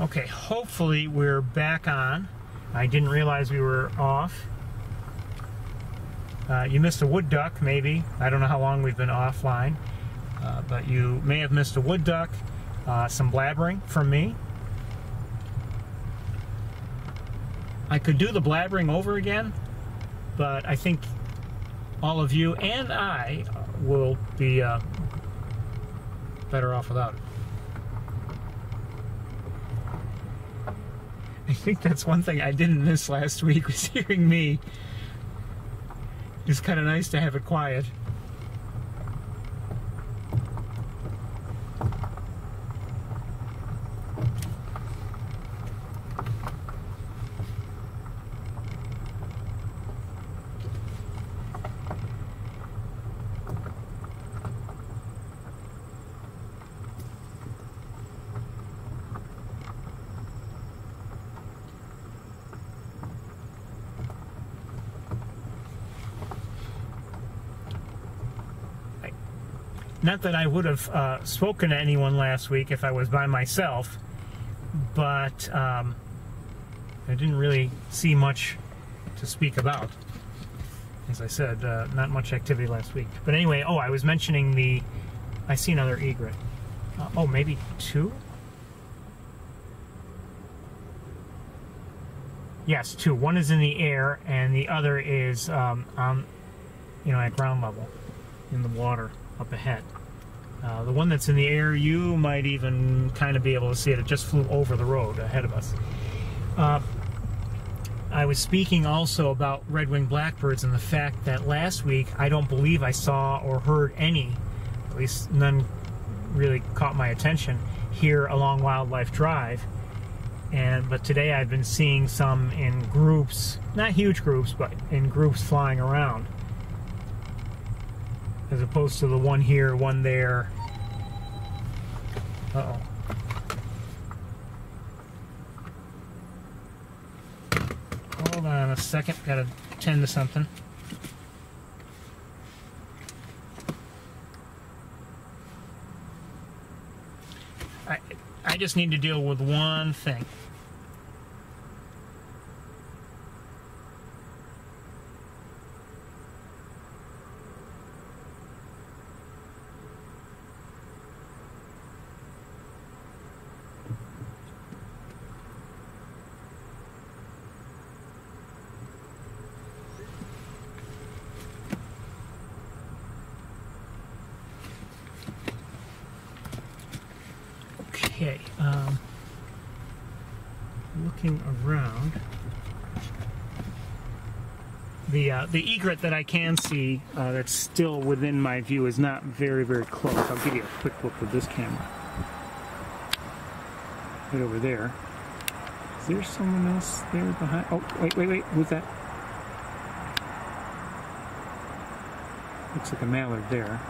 Okay, hopefully we're back on. I didn't realize we were off. You missed a wood duck, maybe. I don't know how long we've been offline. But you may have missed a wood duck, some blabbering from me. I could do the blabbering over again, but I think all of you and I will be better off without it. I think that's one thing I didn't miss last week, was hearing me. It's kind of nice to have it quiet. Not that I would have spoken to anyone last week if I was by myself, but I didn't really see much to speak about. As I said, not much activity last week. But anyway, I was mentioning I see another egret. Maybe two? Yes, two. One is in the air, and the other is at ground level, in the water up ahead. The one that's in the air, you might even kind of be able to see it. It just flew over the road ahead of us. I was speaking also about red-winged blackbirds and the fact that last week I don't believe I saw or heard any, at least none really caught my attention, here along Wildlife Drive. But today I've been seeing some in groups, not huge groups, but in groups flying around, as opposed to the one here, one there. Uh-oh. Hold on a second, gotta tend to something. I just need to deal with one thing. Okay, looking around, the egret that I can see that's still within my view is not very, very close. I'll give you a quick look with this camera. Right over there. Is there someone else there behind? Oh, wait, who's that? Looks like a mallard there.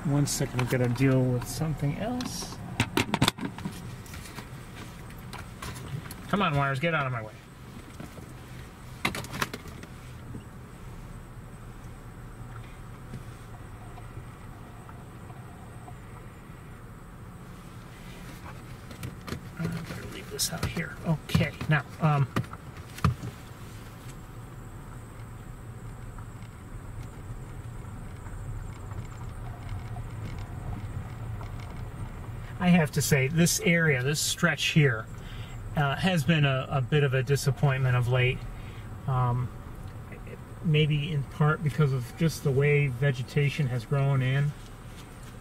One second, I've got to deal with something else. Come on, wires, get out of my way. I better leave this out here. Okay, now, I have to say, this area, this stretch here, has been a bit of a disappointment of late. Maybe in part because of just the way vegetation has grown in.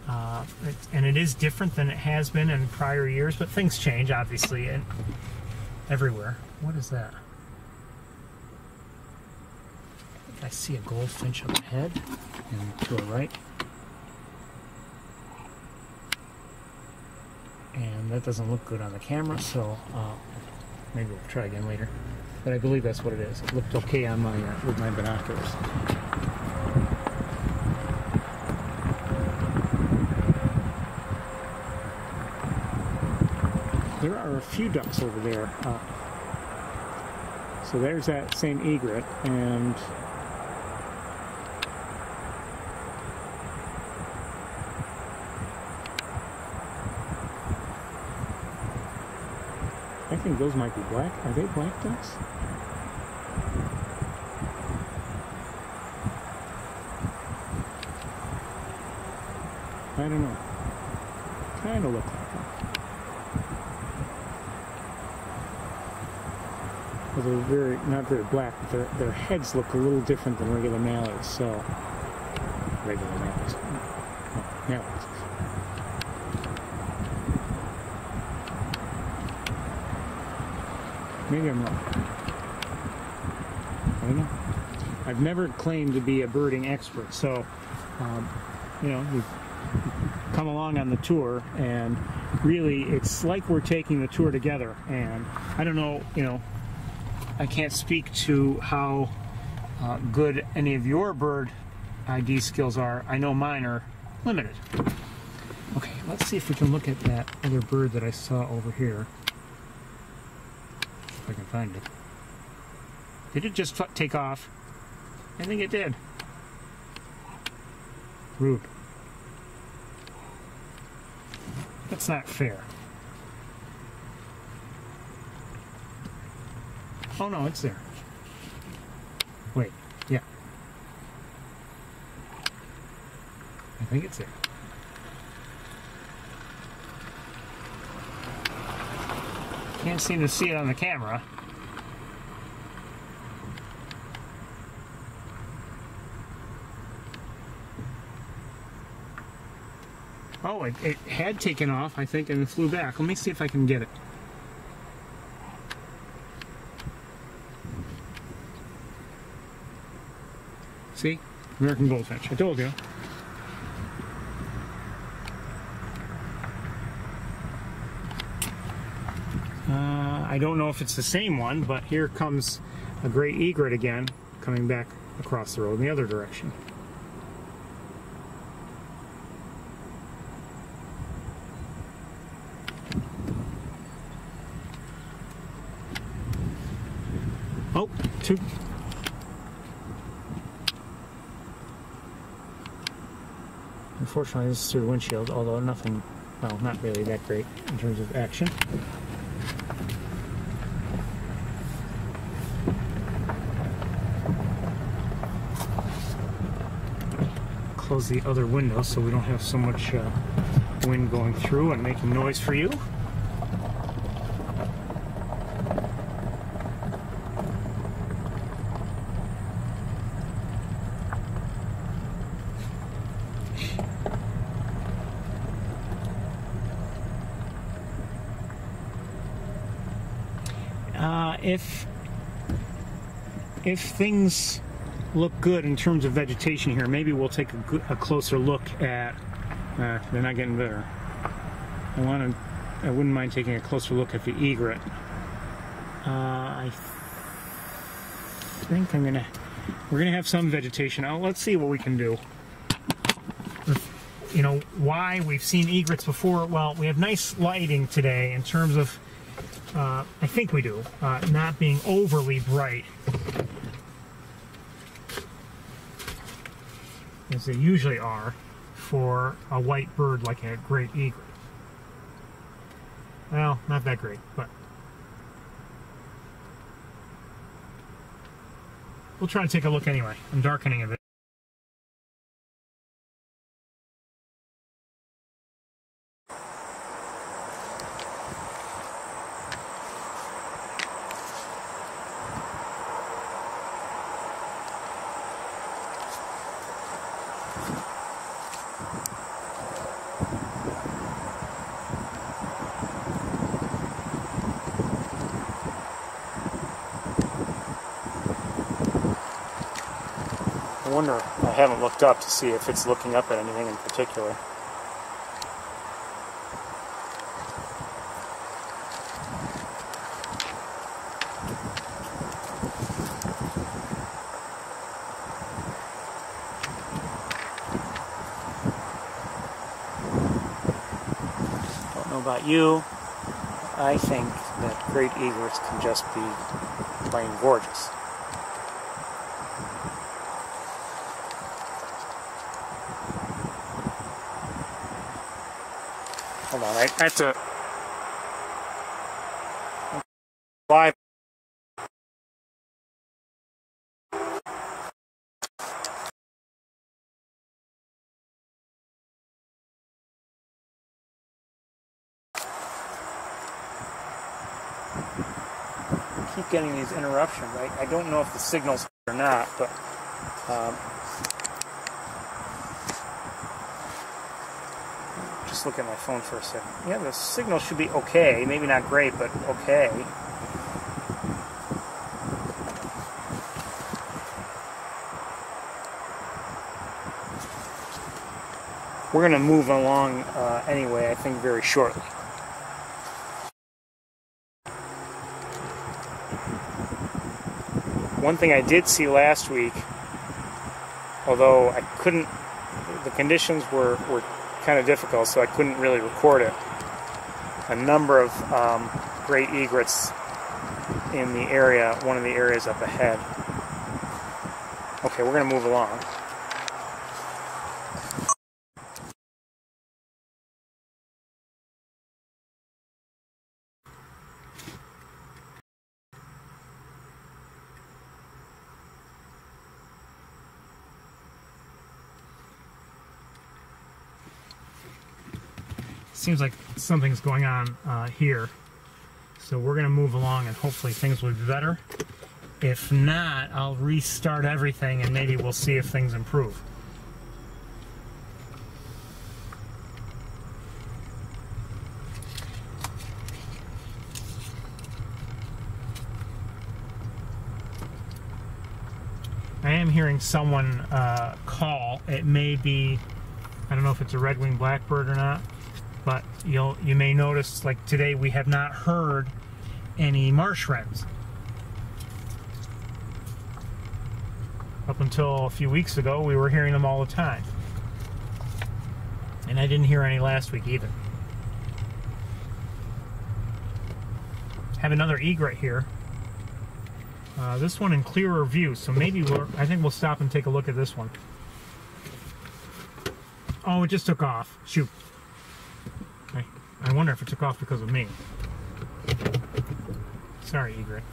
And it is different than it has been in prior years, but things change, obviously, and everywhere. What is that? I think I see a goldfinch up ahead and to our right. And that doesn't look good on the camera, so maybe we'll try again later. But I believe that's what it is. It looked okay on my with my binoculars. There are a few ducks over there. So there's that same egret, and think those might be black. Are they black ducks? I don't know. Kind of look like them. Well, they're not very black, but their heads look a little different than regular mallards, so... Regular mallards. Oh, mallards. Maybe I'm wrong. I don't know. I've never claimed to be a birding expert, so, you know, we've come along on the tour, and really it's like we're taking the tour together, and I don't know, you know, I can't speak to how good any of your bird ID skills are. I know mine are limited. Okay, let's see if we can look at that other bird that I saw over here. If I can find it. Did it just take off? I think it did. Rude. That's not fair. Oh no, it's there. Wait, yeah. I think it's there. Can't seem to see it on the camera. Oh, it had taken off, I think, and it flew back. Let me see if I can get it. See? American goldfinch. I told you. I don't know if it's the same one, but here comes a great egret again, coming back across the road in the other direction. Oh, two. Unfortunately, this is through the windshield, although nothing, well, not really that great in terms of action. Close the other window so we don't have so much wind going through and making noise for you. If things look good in terms of vegetation here, maybe we'll take a closer look at. They're not getting better. I wouldn't mind taking a closer look at the egret. I think we're gonna have some vegetation. Let's see what we can do. You know why we've seen egrets before? Well, we have nice lighting today in terms of. I think we do, not being overly bright, as they usually are for a white bird like a great egret. Well, not that great, but we'll try to take a look anyway. I'm darkening a bit. I wonder, I haven't looked up to see if it's looking up at anything in particular. Don't know about you, I think that great egrets can just be plain gorgeous. Hold on, I have to getting these interruptions. I don't know if the signal's or not, but just look at my phone for a second. Yeah, the signal should be okay. Maybe not great, but okay. We're going to move along anyway, I think, very shortly. One thing I did see last week, although I couldn't, the conditions were kind of difficult, so I couldn't really record it. A number of great egrets in the area, one of the areas up ahead. Okay, we're going to move along. Seems like something's going on here, so we're gonna move along and hopefully things will be better. If not, I'll restart everything and maybe we'll see if things improve. I am hearing someone call. It may be, I don't know if it's a red-winged blackbird or not, but you may notice, like today, we have not heard any marsh wrens. Up until a few weeks ago, we were hearing them all the time. And I didn't hear any last week either. Have another egret here. This one in clearer view, so maybe I think we'll stop and take a look at this one. Oh, it just took off. Shoot. I wonder if it took off because of me. Sorry, egret.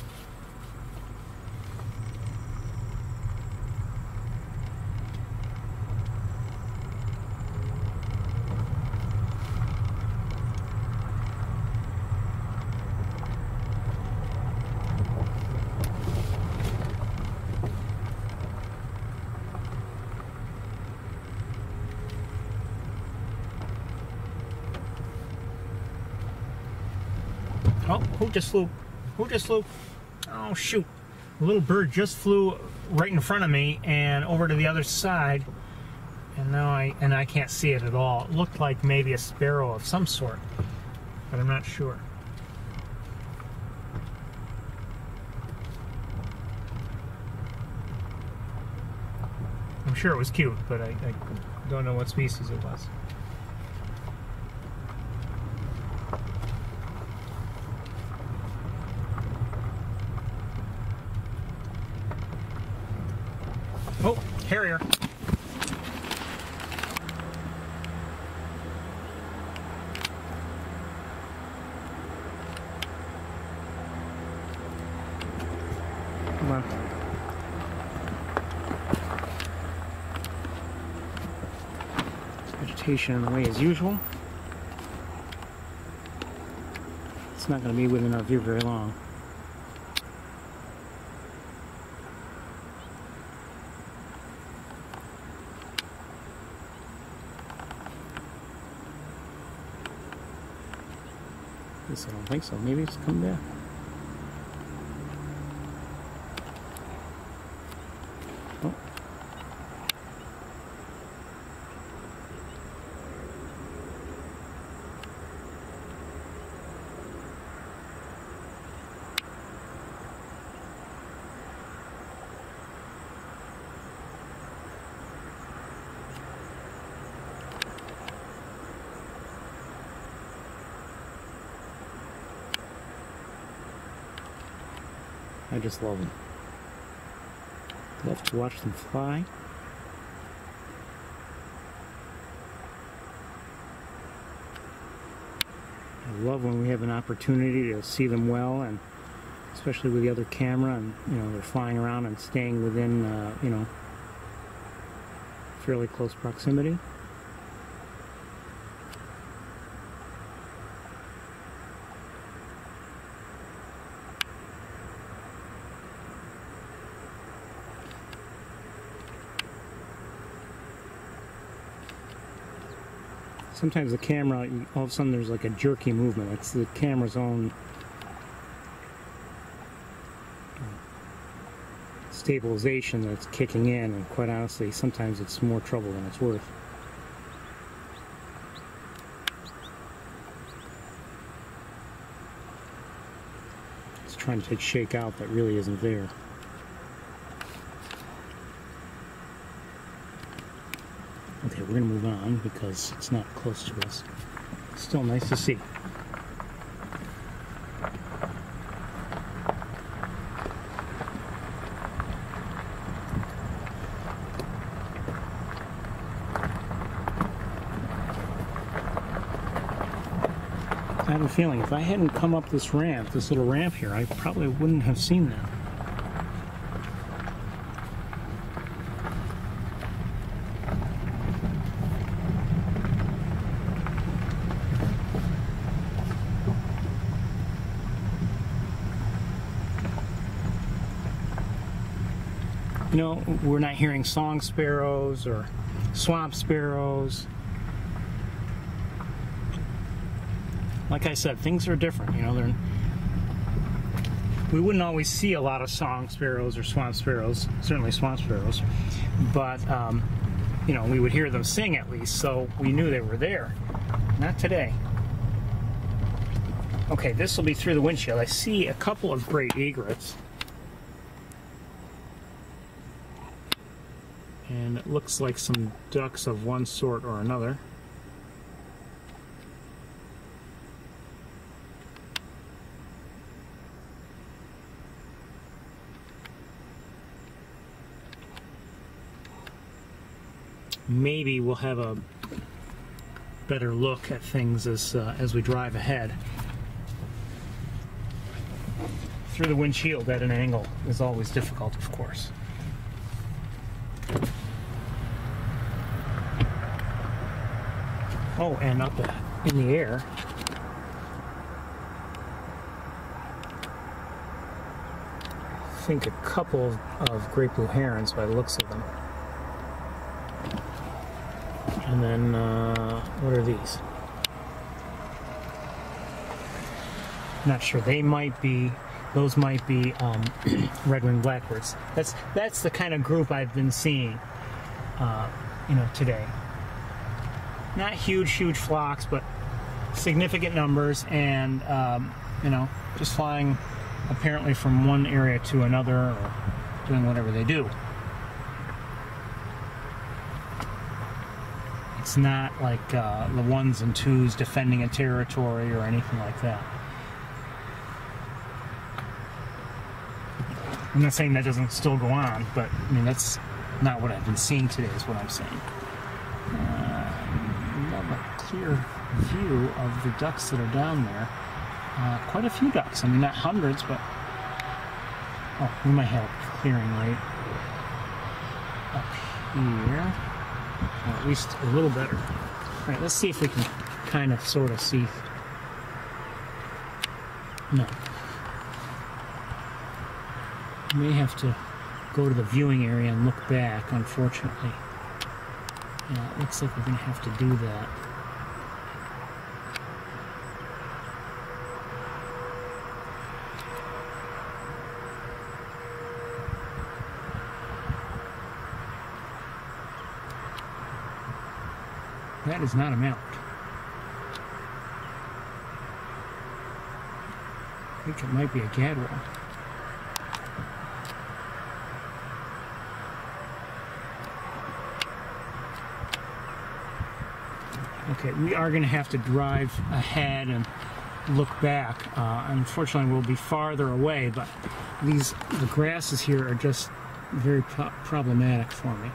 Oh, who just flew? Who just flew? Oh, shoot. A little bird just flew right in front of me and over to the other side. And now I can't see it at all. It looked like maybe a sparrow of some sort, but I'm not sure. I'm sure it was cute, but I don't know what species it was. Oh, harrier. Come on. Vegetation in the way as usual. It's not going to be within our view very long. I don't think so. Maybe it's come back. Oh. I just love them. Love to watch them fly. I love when we have an opportunity to see them well, and especially with the other camera, and they're flying around and staying within fairly close proximity. Sometimes the camera, all of a sudden there's like a jerky movement. It's the camera's own stabilization that's kicking in, and quite honestly, sometimes it's more trouble than it's worth. It's trying to take shake out that really isn't there. Okay, we're going to move on because it's not close to us. Still nice to see. I have a feeling if I hadn't come up this ramp, this little ramp here, I probably wouldn't have seen that. You know, we're not hearing song sparrows or swamp sparrows. Like I said, things are different. You know, we wouldn't always see a lot of song sparrows or swamp sparrows, certainly swamp sparrows, but you know, we would hear them sing at least, so we knew they were there. Not today. Okay, this will be through the windshield. I see a couple of great egrets. And it looks like some ducks of one sort or another. Maybe we'll have a better look at things as we drive ahead. Through the windshield at an angle is always difficult, of course. Oh, and up in the air, I think a couple of great blue herons by the looks of them. And then, what are these? Not sure. They might be, those might be red-winged blackbirds. That's the kind of group I've been seeing, you know, today. Not huge flocks, but significant numbers, and you know, just flying apparently from one area to another, or doing whatever they do. It's not like the ones and twos defending a territory or anything like that. I'm not saying that doesn't still go on, but I mean, that's not what I've been seeing today, is what I'm saying. Love a clear view of the ducks that are down there. Quite a few ducks. I mean, not hundreds, but oh, we might have a clearing right up here, or at least a little better. All right, let's see if we can kind of sort of see. No. We may have to go to the viewing area and look back, unfortunately. Yeah, it looks like we're going to have to do that. That is not a mallard. I think it might be a gadwall. Okay, we are going to have to drive ahead and look back. Unfortunately, we'll be farther away, but the grasses here are just very problematic for me.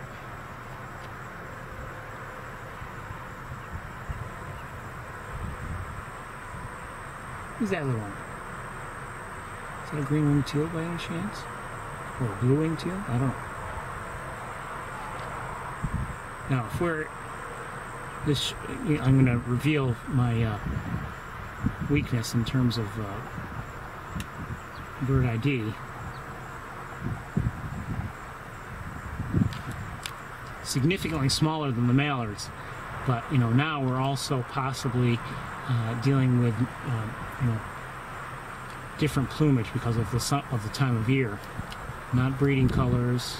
Who's that little one? Is that a green-winged teal by any chance? Or a blue-winged teal? I don't know. Now, if we're this, I'm going to reveal my weakness in terms of bird ID. Significantly smaller than the mallards. But now we're also possibly dealing with different plumage because of the time of year, not breeding colors.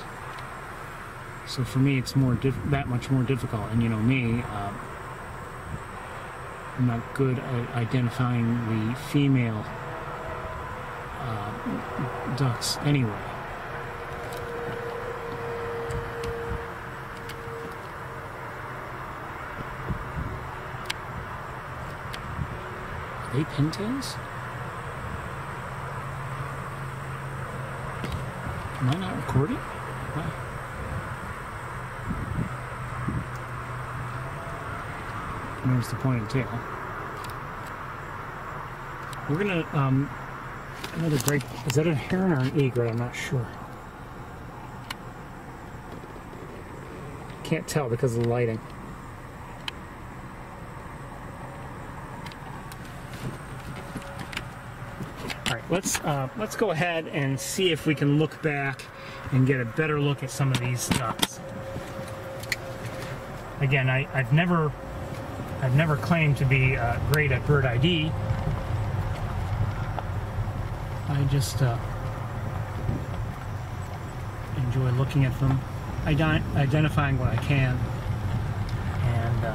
So for me, it's that much more difficult. And me, I'm not good at identifying the female ducks anyway. Are they pintails? Am I not recording? Wow. There's the pointed tail. We're gonna another great. Is that a heron or an egret? I'm not sure. Can't tell because of the lighting. All right, let's go ahead and see if we can look back and get a better look at some of these ducks. Again, I've never claimed to be great at bird ID. I just enjoy looking at them, identifying what I can, and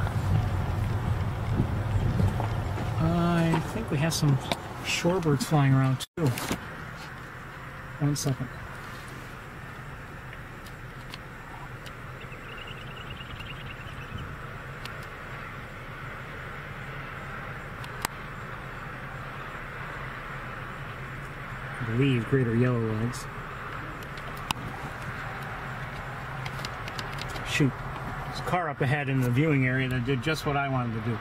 I think we have some shorebirds flying around too. 1 second. I believe greater yellow legs. Shoot, there's a car up ahead in the viewing area that did just what I wanted to do.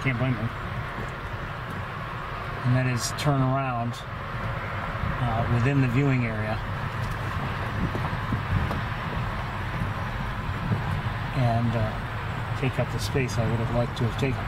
Can't blame them. And that is turn around within the viewing area and take up the space I would have liked to have taken.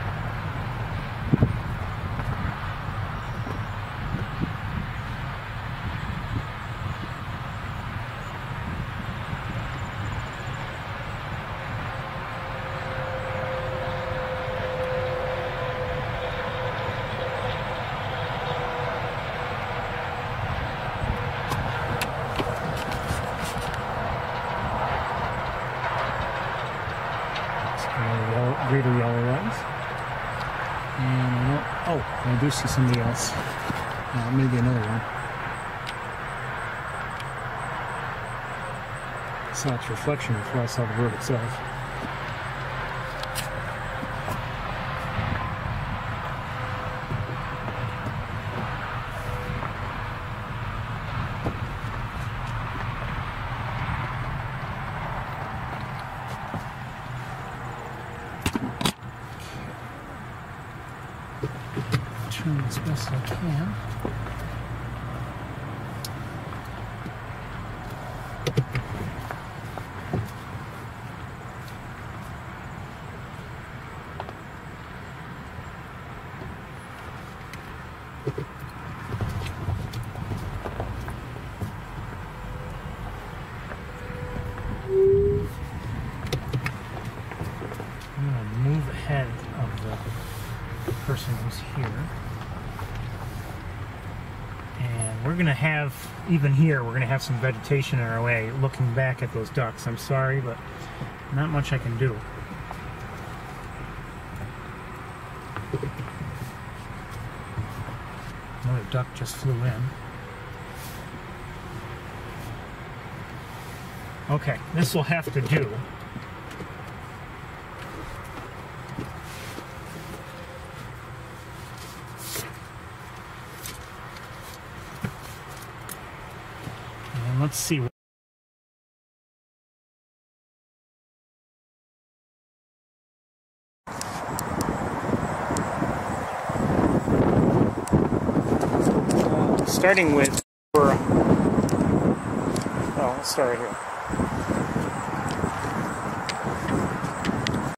Greater yellow legs, and I do see somebody else, maybe another one. I saw its reflection before I saw the bird itself. Turn as best I can. I'm going to move ahead of the person who's here. And we're going to have, even here, we're going to have some vegetation in our way looking back at those ducks. I'm sorry, but not much I can do. Another duck just flew in. Okay, this will have to do. And let's see. Starting with, let's start right here.